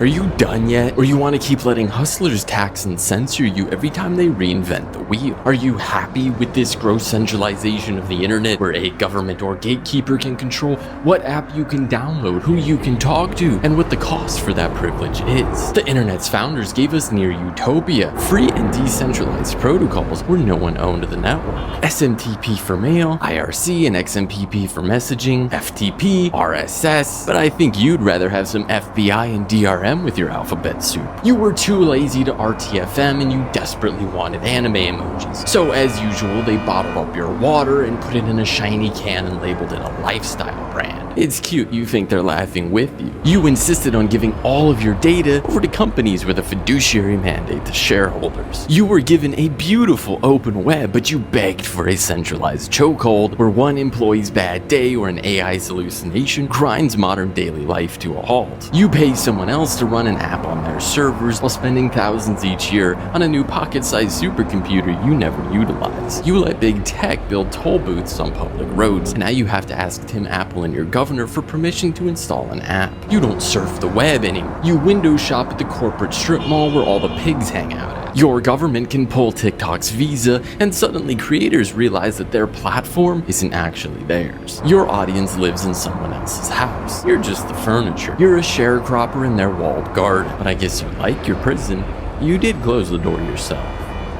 Are you done yet? Or you want to keep letting hustlers tax and censor you every time they reinvent the wheel? Are you happy with this gross centralization of the internet where a government or gatekeeper can control what app you can download, who you can talk to, and what the cost for that privilege is? The internet's founders gave us near utopia, free and decentralized protocols where no one owned the network. SMTP for mail, IRC and XMPP for messaging, FTP, RSS, but I think you'd rather have some FBI and DRM with your alphabet soup. You were too lazy to RTFM and you desperately wanted anime emojis. So as usual, they bottled up your water and put it in a shiny can and labeled it a lifestyle brand. It's cute you think they're laughing with you. You insisted on giving all of your data over to companies with a fiduciary mandate to shareholders. You were given a beautiful open web, but you begged for a centralized chokehold where one employee's bad day or an AI's hallucination grinds modern daily life to a halt. You pay someone else to run an app on their servers while spending thousands each year on a new pocket-sized supercomputer you never utilize. You let big tech build toll booths on public roads, and now you have to ask Tim Apple and your governor for permission to install an app. You don't surf the web anymore. You window shop at the corporate strip mall where all the pigs hang out at. Your government can pull TikTok's visa, and suddenly creators realize that their platform isn't actually theirs. Your audience lives in someone else's house. You're just the furniture. You're a sharecropper in their walled garden. But I guess you like your prison. You did close the door yourself.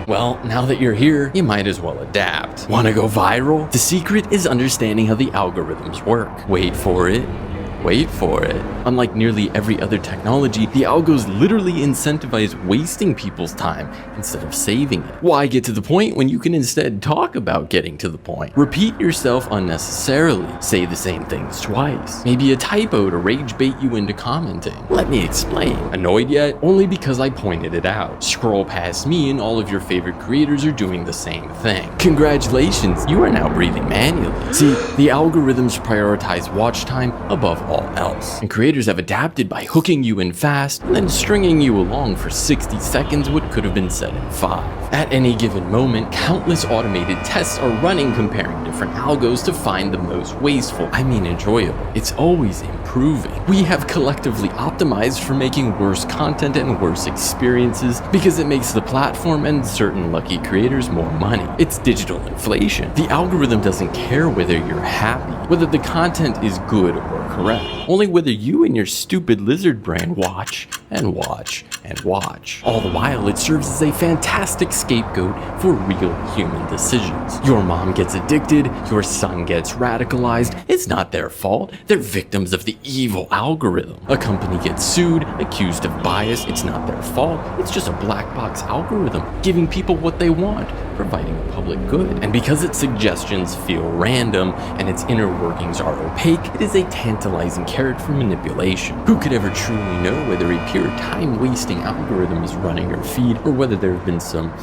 Well, now that you're here, you might as well adapt. Want to go viral? The secret is understanding how the algorithms work. Wait for it. Wait for it. Unlike nearly every other technology, the algos literally incentivize wasting people's time instead of saving it. Why get to the point when you can instead talk about getting to the point? Repeat yourself unnecessarily. Say the same things twice. Maybe a typo to rage bait you into commenting. Let me explain. Annoyed yet? Only because I pointed it out. Scroll past me and all of your favorite creators are doing the same thing. Congratulations, you are now breathing manually. See, the algorithms prioritize watch time above all else. And creators have adapted by hooking you in fast and then stringing you along for 60 seconds what could have been said in 5. At any given moment, countless automated tests are running comparing different algos to find the most wasteful, enjoyable. It's always improving. We have collectively optimized for making worse content and worse experiences because it makes the platform and certain lucky creators more money. It's digital inflation. The algorithm doesn't care whether you're happy, whether the content is good or correct. Only whether you and your stupid lizard brain watch and watch and watch. All the while, it serves as a fantastic scapegoat for real human decisions. Your mom gets addicted, your son gets radicalized. It's not their fault. They're victims of the evil algorithm. A company gets sued, accused of bias. It's not their fault. It's just a black box algorithm giving people what they want, providing a public good. And because its suggestions feel random and its inner workings are opaque, it is a tantalizing carrot for manipulation. Who could ever truly know whether a pure time-wasting algorithm is running your feed or whether there have been some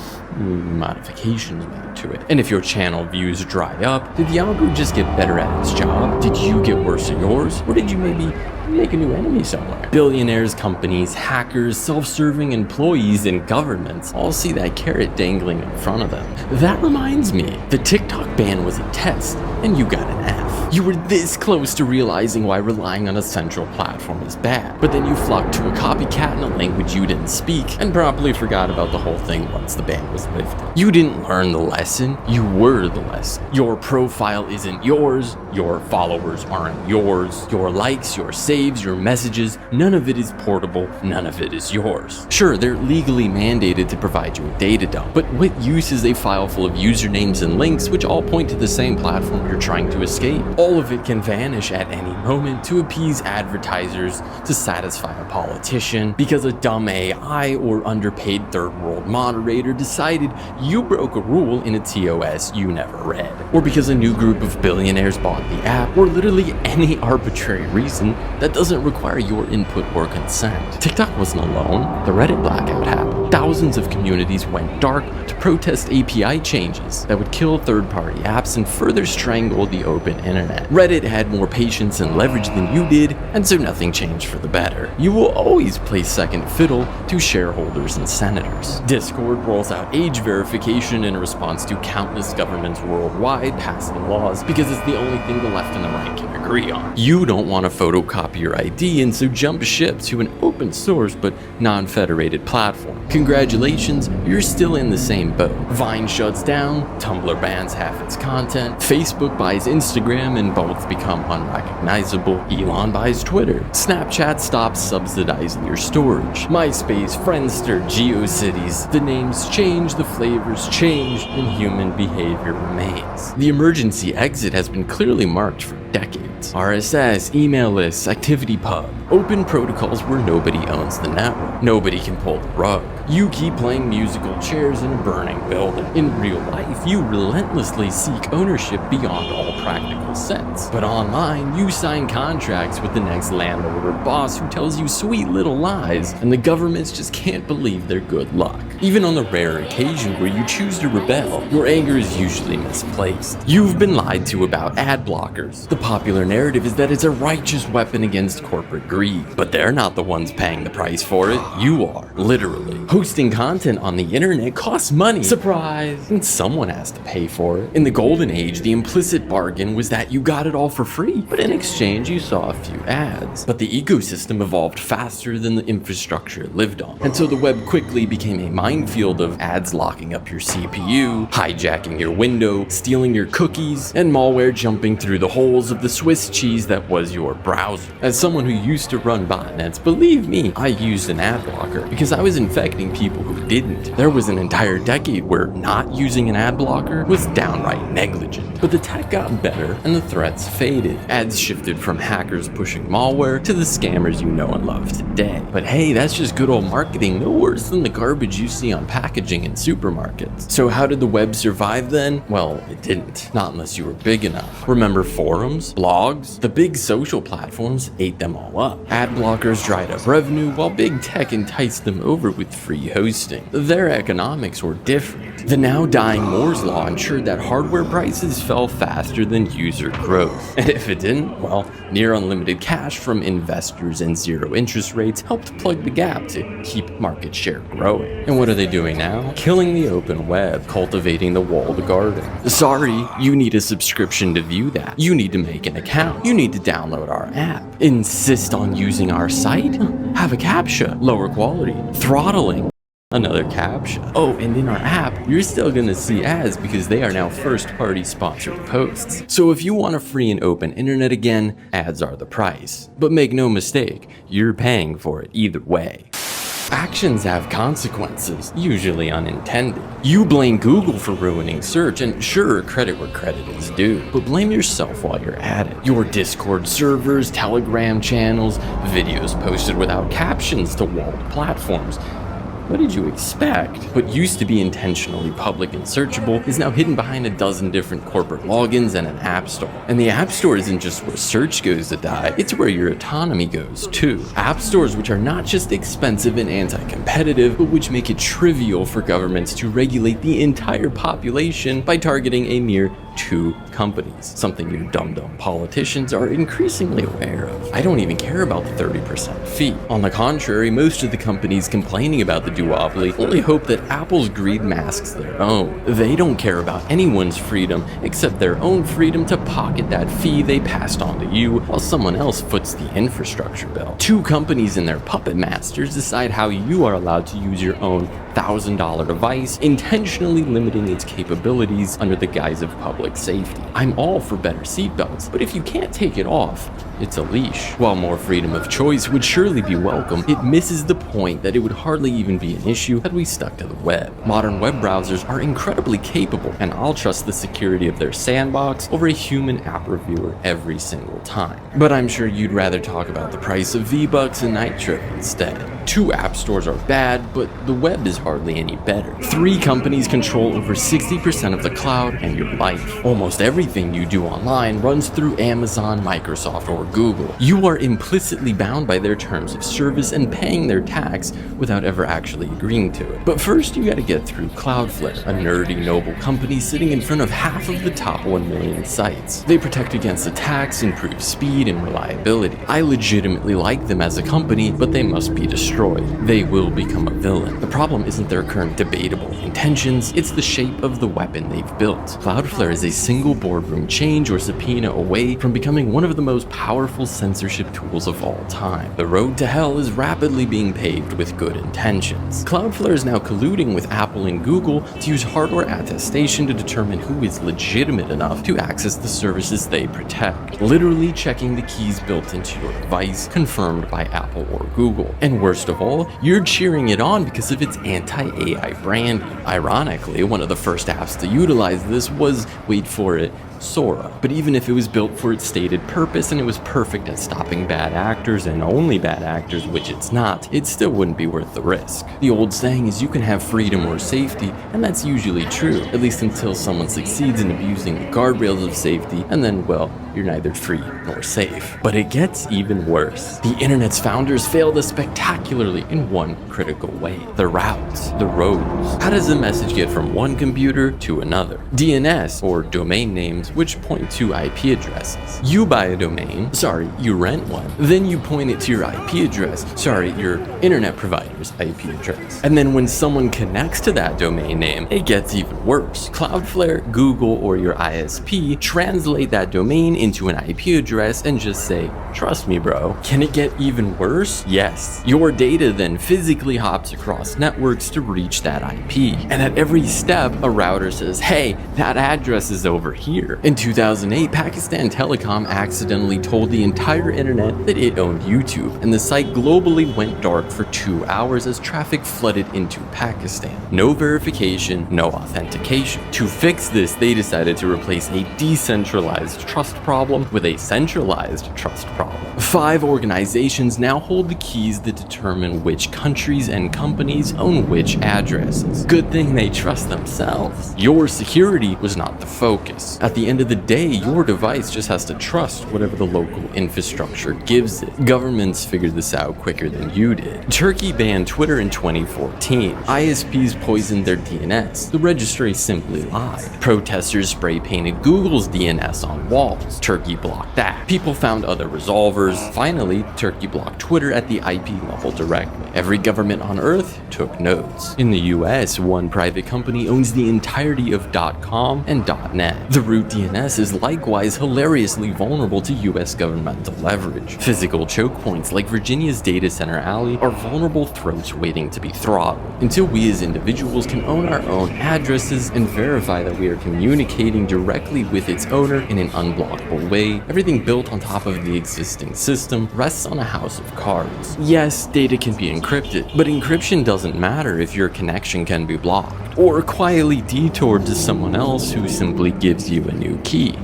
modifications made to it? And if your channel views dry up, did the algo just get better at its job? Did you get worse at yours? Or did you maybe make a new enemy somewhere? Billionaires, companies, hackers, self-serving employees, and governments all see that carrot dangling in front of them. That reminds me, the TikTok ban was a test, and you got an F. You were this close to realizing why relying on a central platform is bad, but then you flocked to a copycat in a language you didn't speak, and promptly forgot about the whole thing once the ban was lifted. You didn't learn the lesson, you were the lesson. Your profile isn't yours, your followers aren't yours, your likes, your saves, your messages, none of it is portable, none of it is yours. Sure, they're legally mandated to provide you a data dump, but what use is a file full of usernames and links which all point to the same platform you're trying to escape? All of it can vanish at any moment to appease advertisers, to satisfy a politician, because a dumb AI or underpaid third world moderator decided you broke a rule in a TOS you never read, or because a new group of billionaires bought the app, or literally any arbitrary reason that doesn't require your input or consent. TikTok wasn't alone. The Reddit blackout happened. thousands of communities went dark to protest API changes that would kill third-party apps and further strangle the open internet. Reddit had more patience and leverage than you did, and so nothing changed for the better. You will always play second fiddle to shareholders and senators. Discord rolls out age verification in response to countless governments worldwide passing laws because it's the only thing the left and the right can agree on. You don't want to photocopy your ID, and so jump ship to an open source but non-federated platform. Congratulations, you're still in the same boat. Vine shuts down, Tumblr bans half its content, Facebook buys Instagram and both become unrecognizable, Elon buys Twitter, Snapchat stops subsidizing your storage, MySpace, Friendster, GeoCities, the names change, the flavors change, and human behavior remains. The emergency exit has been clearly marked for decades. RSS, email lists, ActivityPub, open protocols where nobody owns the network. Nobody can pull the rug. You keep playing musical chairs in a burning building. In real life, you relentlessly seek ownership beyond all practical sense. But online, you sign contracts with the next landlord or boss who tells you sweet little lies, and the governments just can't believe their good luck. Even on the rare occasion where you choose to rebel, your anger is usually misplaced. You've been lied to about ad blockers. The popular narrative is that it's a righteous weapon against corporate greed, but they're not the ones paying the price for it. You are, literally. Hosting content on the internet costs money. Surprise! And someone has to pay for it. In the golden age, the implicit bargain was that you got it all for free, but in exchange you saw a few ads. But the ecosystem evolved faster than the infrastructure it lived on, and so the web quickly became a minefield of ads locking up your CPU, hijacking your window, stealing your cookies, and malware jumping through the holes of the Swiss cheese that was your browser. As someone who used to run botnets, believe me, I used an ad blocker because I was infecting people who didn't. There was an entire decade where not using an ad blocker was downright negligent. But the tech got better and the threats faded. Ads shifted from hackers pushing malware to the scammers you know and love today. But hey, that's just good old marketing, no worse than the garbage you see on packaging in supermarkets. So how did the web survive then? Well, it didn't. Not unless you were big enough. Remember forums, blogs? The big social platforms ate them all up. Ad blockers dried up revenue while big tech enticed them over with free hosting. Their economics were different. The now dying Moore's Law ensured that hardware prices fell faster than user growth. And if it didn't, well, near unlimited cash from investors and zero interest rates helped plug the gap to keep market share growing. And what are they doing now? Killing the open web, cultivating the walled garden. Sorry, you need a subscription to view that. You need to make an account. You need to download our app. Insist on using our site? Have a CAPTCHA. Lower quality. Throttling. Another CAPTCHA. Oh, and in our app, you're still gonna see ads because they are now first-party sponsored posts. So if you want a free and open internet again, ads are the price. But make no mistake, you're paying for it either way. Actions have consequences, usually unintended. You blame Google for ruining search, and sure, credit where credit is due, but blame yourself while you're at it. Your Discord servers, Telegram channels, videos posted without captions to walled platforms. What did you expect? What used to be intentionally public and searchable is now hidden behind a dozen different corporate logins and an app store. And the app store isn't just where search goes to die, it's where your autonomy goes too. App stores which are not just expensive and anti-competitive, but which make it trivial for governments to regulate the entire population by targeting a mere 2 companies, something your dumb politicians are increasingly aware of. I don't even care about the 30% fee. On the contrary, most of the companies complaining about the duopoly only hope that Apple's greed masks their own. They don't care about anyone's freedom except their own freedom to pocket that fee they passed on to you while someone else foots the infrastructure bill. 2 companies and their puppet masters decide how you are allowed to use your own $1,000 device, intentionally limiting its capabilities under the guise of public safety. I'm all for better seatbelts, but if you can't take it off, it's a leash. While more freedom of choice would surely be welcome, it misses the point that it would hardly even be an issue had we stuck to the web. Modern web browsers are incredibly capable, and I'll trust the security of their sandbox over a human app reviewer every single time. But I'm sure you'd rather talk about the price of V-Bucks and Nitro instead. 2 app stores are bad, but the web is hardly any better. 3 companies control over 60% of the cloud and your life. Almost everything you do online runs through Amazon, Microsoft, or Google. You are implicitly bound by their terms of service and paying their tax without ever actually agreeing to it. But first, you gotta get through Cloudflare, a nerdy, noble company sitting in front of half of the top 1 million sites. They protect against attacks, improve speed and reliability. I legitimately like them as a company, but they must be destroyed. They will become a villain. The problem isn't their current debatable intentions, it's the shape of the weapon they've built. Cloudflare is a single boardroom change or subpoena away from becoming one of the most powerful censorship tools of all time. The road to hell is rapidly being paved with good intentions. Cloudflare is now colluding with Apple and Google to use hardware attestation to determine who is legitimate enough to access the services they protect, literally checking the keys built into your device confirmed by Apple or Google. And worst of all, you're cheering it on because of its anti-AI branding. Ironically, one of the first apps to utilize this was, wait for it, Sora. But even if it was built for its stated purpose and it was perfect at stopping bad actors and only bad actors, which it's not, it still wouldn't be worth the risk. The old saying is you can have freedom or safety, and that's usually true, at least until someone succeeds in abusing the guardrails of safety, and then, well, you're neither free nor safe. But it gets even worse. The internet's founders failed us spectacularly in one critical way: the routes, the roads. How does a message get from one computer to another? DNS, or domain names, which point to IP addresses. You buy a domain, sorry, you rent one, then you point it to your IP address, sorry, your internet provider's IP address. And then when someone connects to that domain name, it gets even worse. Cloudflare, Google, or your ISP translate that domain into an IP address and just say, trust me, bro. Can it get even worse? Yes. Your data then physically hops across networks to reach that IP. And at every step, a router says, hey, that address is over here. In 2008, Pakistan Telecom accidentally told the entire internet that it owned YouTube, and the site globally went dark for 2 hours as traffic flooded into Pakistan. No verification, no authentication. To fix this, they decided to replace a decentralized trust problem with a centralized trust problem. 5 organizations now hold the keys that determine which countries and companies own which addresses. Good thing they trust themselves. Your security was not the focus. At the end of the day, your device just has to trust whatever the local infrastructure gives it. Governments figured this out quicker than you did. Turkey banned Twitter in 2014. ISPs poisoned their DNS. The registry simply lied. Protesters spray painted Google's DNS on walls. Turkey blocked that. People found other resolvers. Finally, Turkey blocked Twitter at the IP level directly. Every government on Earth took notes. In the US, one private company owns the entirety of .com and .net. The root DNS is likewise hilariously vulnerable to US governmental leverage. Physical choke points like Virginia's data center alley are vulnerable throats waiting to be throttled. Until we as individuals can own our own addresses and verify that we are communicating directly with its owner in an unblockable way, everything built on top of the existing system rests on a house of cards. Yes, data can be encrypted, but encryption doesn't matter if your connection can be blocked, or quietly detoured to someone else who simply gives you a new key.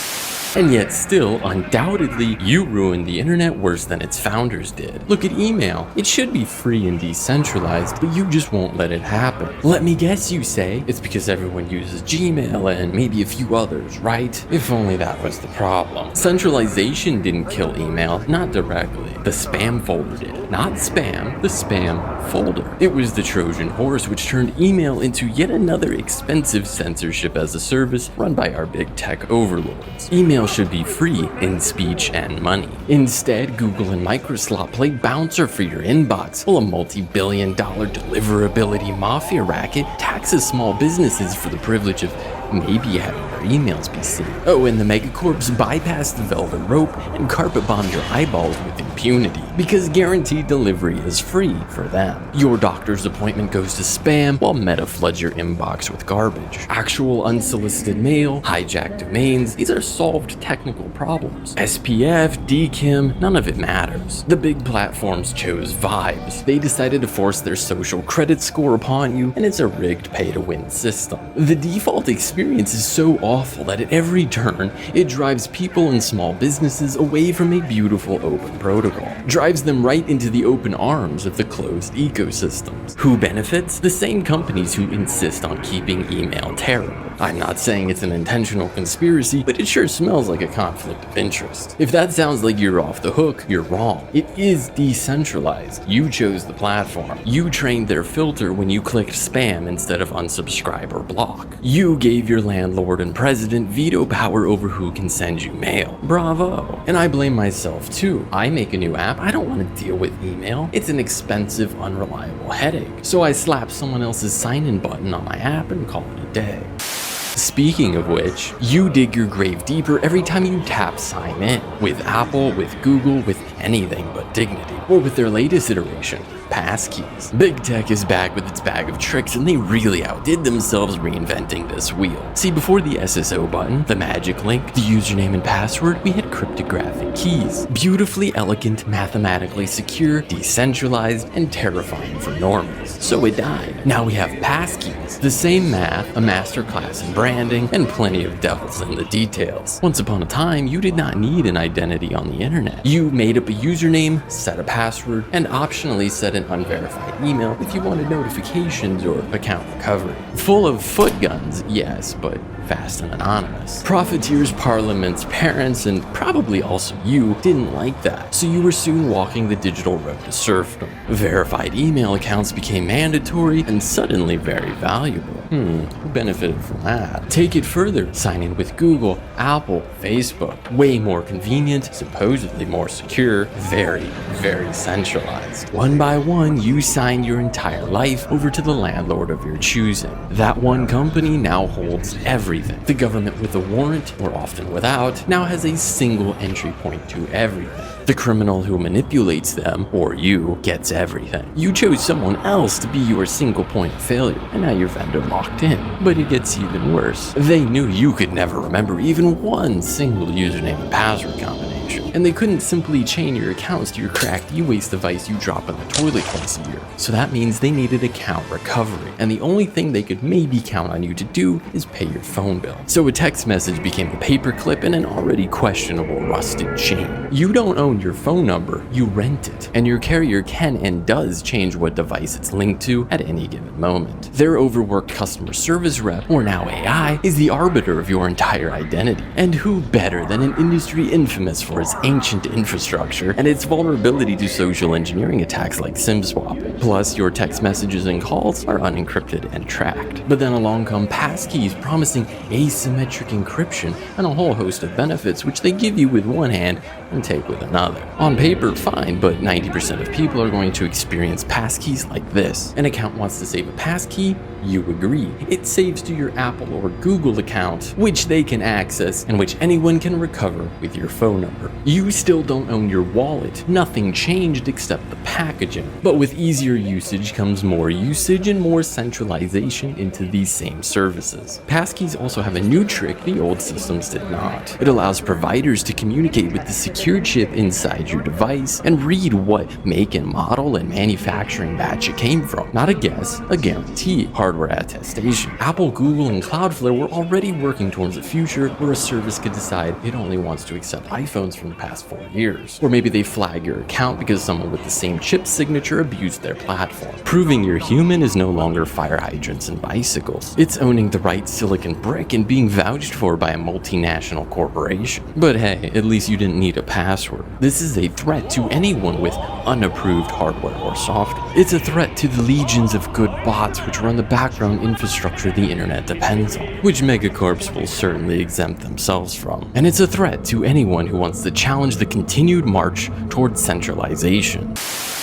And yet still, undoubtedly, you ruined the internet worse than its founders did. Look at email. It should be free and decentralized, but you just won't let it happen. Let me guess, you say, it's because everyone uses Gmail and maybe a few others, right? If only that was the problem. Centralization didn't kill email, not directly. The spam folder did. Not spam, the spam folder. It was the Trojan horse which turned email into yet another expensive censorship as a service run by our big tech overlords. Email should be free in speech and money. Instead, Google and Microsoft play bouncer for your inbox, while a multi-billion-dollar deliverability mafia racket taxes small businesses for the privilege of maybe having their emails be seen. Oh, and the megacorps bypass the velvet rope and carpet bomb your eyeballs with impunity, because guaranteed delivery is free for them. Your doctor's appointment goes to spam, while Meta floods your inbox with garbage. Actual unsolicited mail, hijacked domains, these are solved technical problems. SPF, DKIM, none of it matters. The big platforms chose vibes. They decided to force their social credit score upon you, and it's a rigged pay-to-win system. The default experience experience is so awful that at every turn, it drives people and small businesses away from a beautiful open protocol. Drives them right into the open arms of the closed ecosystems. Who benefits? The same companies who insist on keeping email terrible. I'm not saying it's an intentional conspiracy, but it sure smells like a conflict of interest. If that sounds like you're off the hook, you're wrong. It is decentralized. You chose the platform. You trained their filter when you clicked spam instead of unsubscribe or block. You gave your landlord and president veto power over who can send you mail. Bravo. And I blame myself too. I make a new app, I don't want to deal with email. It's an expensive, unreliable headache. So I slap someone else's sign-in button on my app and call it a day. Speaking of which, you dig your grave deeper every time you tap sign in. With Apple, with Google, with anything but dignity. Or with their latest iteration, passkeys. Big tech is back with its bag of tricks, and they really outdid themselves reinventing this wheel. See, before the SSO button, the magic link, the username and password, we had cryptographic keys. Beautifully elegant, mathematically secure, decentralized, and terrifying for normals. So it died. Now we have passkeys. The same math, a masterclass in branding, and plenty of devils in the details. Once upon a time, you did not need an identity on the internet. You made up a username, set a password, and optionally set an unverified email if you wanted notifications or account recovery. Full of foot guns, yes, but fast and anonymous. Profiteers, parliaments, parents, and probably also you didn't like that, so you were soon walking the digital road to serfdom. Verified email accounts became mandatory and suddenly very valuable. Who benefited from that? Take it further. Sign in with Google, Apple, Facebook. Way more convenient, supposedly more secure, very, very centralized. One by one, you sign your entire life over to the landlord of your choosing. That one company now holds everything. The government with a warrant, or often without, now has a single entry point to everything. The criminal who manipulates them, or you, gets everything. You chose someone else to be your single point of failure, and now your vendor locked in. But it gets even worse. They knew you could never remember even one single username and password combination, and they couldn't simply chain your accounts to your cracked e-waste device you drop in the toilet twice a year. So that means they needed account recovery, and the only thing they could maybe count on you to do is pay your phone bill. So a text message became a paperclip in an already questionable rusted chain. You don't own your phone number, you rent it, and your carrier can and does change what device it's linked to at any given moment. Their overworked customer service rep, or now AI, is the arbiter of your entire identity. And who better than an industry infamous for its ancient infrastructure and its vulnerability to social engineering attacks like SIM swapping. Plus, your text messages and calls are unencrypted and tracked. But then along come passkeys promising asymmetric encryption and a whole host of benefits which they give you with one hand and take with another. On paper, fine, but 90% of people are going to experience passkeys like this. An account wants to save a passkey, you agree. It saves to your Apple or Google account, which they can access and which anyone can recover with your phone number. You still don't own your wallet. Nothing changed except the packaging. But with easier usage comes more usage and more centralization into these same services. Passkeys also have a new trick the old systems did not. It allows providers to communicate with the secure chip inside your device and read what make and model and manufacturing batch it came from. Not a guess, a guarantee. Hardware attestation. Apple, Google, and Cloudflare were already working towards a future where a service could decide it only wants to accept iPhones from the past 4 years. Or maybe they flag your account because someone with the same chip signature abused their platform. Proving you're human is no longer fire hydrants and bicycles. It's owning the right silicon brick and being vouched for by a multinational corporation. But hey, at least you didn't need a password. This is a threat to anyone with unapproved hardware or software. It's a threat to the legions of good bots which run the background infrastructure the internet depends on, which megacorps will certainly exempt themselves from. And it's a threat to anyone who wants to challenge the continued march towards centralization.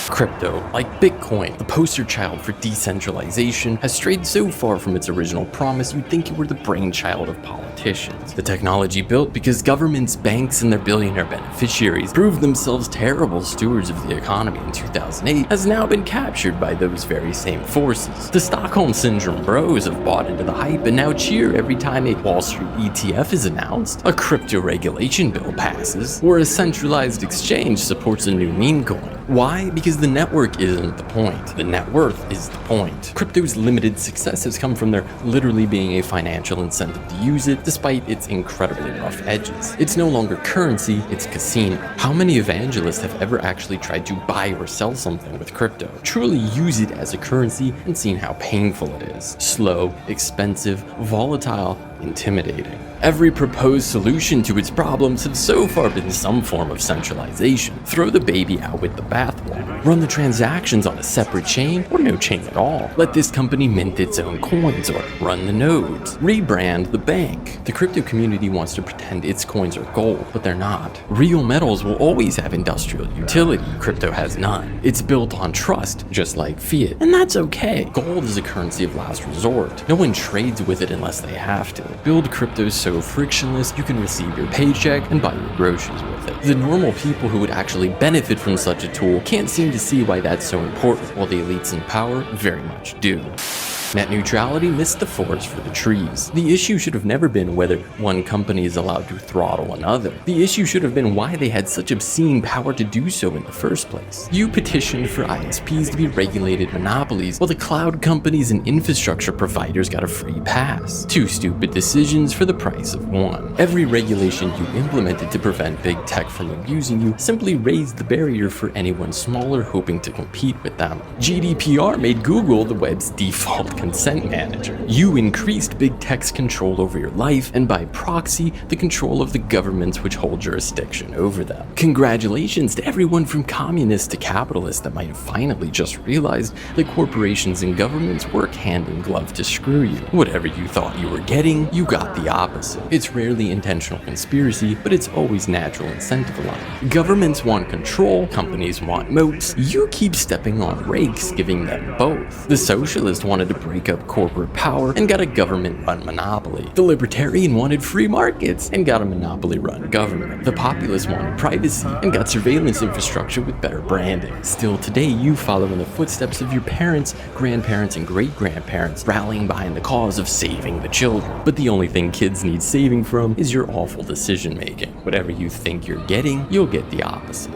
Crypto, like Bitcoin, the poster child for decentralization, has strayed so far from its original promise you'd think it were the brainchild of politicians. The technology built because governments, banks, and their billionaire beneficiaries proved themselves terrible stewards of the economy in 2008 has now been captured by those very same forces. The Stockholm Syndrome bros have bought into the hype and now cheer every time a Wall Street ETF is announced, a crypto regulation bill passes, or a centralized exchange supports a new meme coin. Why? Because Because the network isn't the point. The net worth is the point. Crypto's limited success has come from there literally being a financial incentive to use it, despite its incredibly rough edges. It's no longer currency, it's casino. How many evangelists have ever actually tried to buy or sell something with crypto? Truly use it as a currency and seen how painful it is. Slow, expensive, volatile, intimidating. Every proposed solution to its problems have so far been some form of centralization. Throw the baby out with the bathwater. Run the transactions on a separate chain or no chain at all. Let this company mint its own coins or run the nodes. Rebrand the bank. The crypto community wants to pretend its coins are gold, but they're not. Real metals will always have industrial utility. Crypto has none. It's built on trust, just like fiat, and that's okay. Gold is a currency of last resort. No one trades with it unless they have to. Build crypto so frictionless you can receive your paycheck and buy your groceries with it. The normal people who would actually benefit from such a tool can't seem to see why that's so important, while the elites in power very much do. Net neutrality missed the forest for the trees. The issue should have never been whether one company is allowed to throttle another. The issue should have been why they had such obscene power to do so in the first place. You petitioned for ISPs to be regulated monopolies, while the cloud companies and infrastructure providers got a free pass. Two stupid decisions for the price of one. Every regulation you implemented to prevent big tech from abusing you simply raised the barrier for anyone smaller hoping to compete with them. GDPR made Google the web's default consent manager. You increased big tech's control over your life, and by proxy, the control of the governments which hold jurisdiction over them. Congratulations to everyone from communist to capitalist that might have finally just realized that corporations and governments work hand in glove to screw you. Whatever you thought you were getting, you got the opposite. It's rarely intentional conspiracy, but it's always natural incentive alignment. Governments want control, companies want moats. You keep stepping on rakes, giving them both. The socialist wanted to break up corporate power and got a government-run monopoly. The libertarian wanted free markets and got a monopoly-run government. The populist wanted privacy and got surveillance infrastructure with better branding. Still today, you follow in the footsteps of your parents, grandparents, and great-grandparents, rallying behind the cause of saving the children. But the only thing kids need saving from is your awful decision-making. Whatever you think you're getting, you'll get the opposite.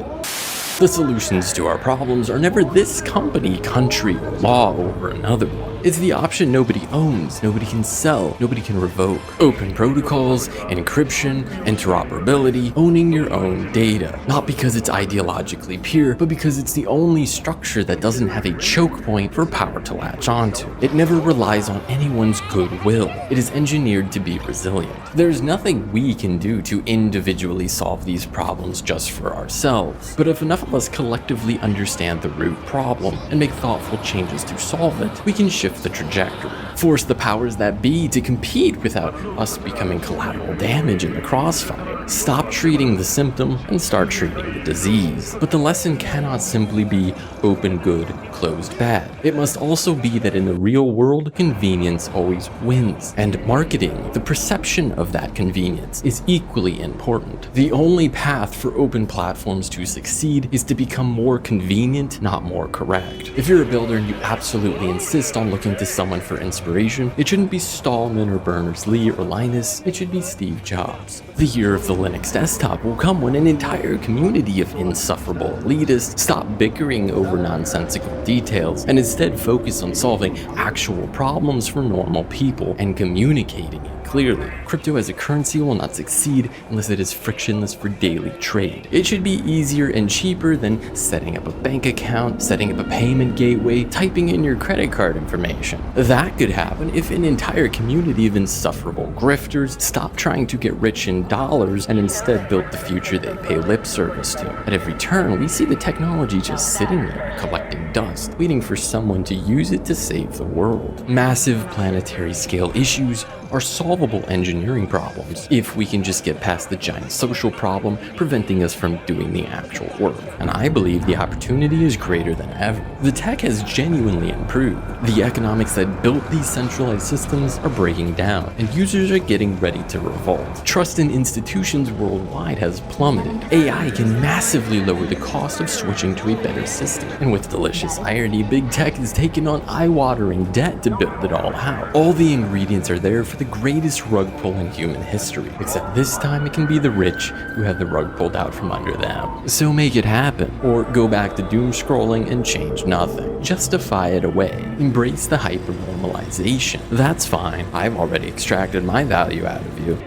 The solutions to our problems are never this company, country, or law over another one. It's the option nobody owns, nobody can sell, nobody can revoke. Open protocols, encryption, interoperability, owning your own data. Not because it's ideologically pure, but because it's the only structure that doesn't have a choke point for power to latch onto. It never relies on anyone's goodwill. It is engineered to be resilient. There's nothing we can do to individually solve these problems just for ourselves. But if enough of us collectively understand the root problem and make thoughtful changes to solve it, we can shift the trajectory. Force the powers that be to compete without us becoming collateral damage in the crossfire. Stop treating the symptom and start treating the disease. But the lesson cannot simply be open good, closed bad. It must also be that in the real world, convenience always wins. And marketing, the perception of that convenience, is equally important. The only path for open platforms to succeed is to become more convenient, not more correct. If you're a builder and you absolutely insist on looking to someone for inspiration, it shouldn't be Stallman or Berners-Lee or Linus, it should be Steve Jobs. The year of the Linux desktop will come when an entire community of insufferable elitists stop bickering over nonsensical details and instead focus on solving actual problems for normal people and communicating it clearly. Crypto as a currency will not succeed unless it is frictionless for daily trade. It should be easier and cheaper than setting up a bank account, setting up a payment gateway, typing in your credit card information. That could happen if an entire community of insufferable grifters stopped trying to get rich in dollars and instead built the future they pay lip service to. At every turn, we see the technology just sitting there, collecting dust, waiting for someone to use it to save the world. Massive planetary scale issues are solvable engineering problems if we can just get past the giant social problem preventing us from doing the actual work. And I believe the opportunity is greater than ever. The tech has genuinely improved. The economics that built these centralized systems are breaking down, and users are getting ready to revolt. Trust in institutions worldwide has plummeted. AI can massively lower the cost of switching to a better system. And with delicious irony, big tech is taking on eye-watering debt to build it all out. All the ingredients are there for the the greatest rug pull in human history, except this time it can be the rich who have the rug pulled out from under them. So make it happen, or go back to doom scrolling and change nothing. Justify it away. Embrace the hyper-normalization. That's fine, I've already extracted my value out of you.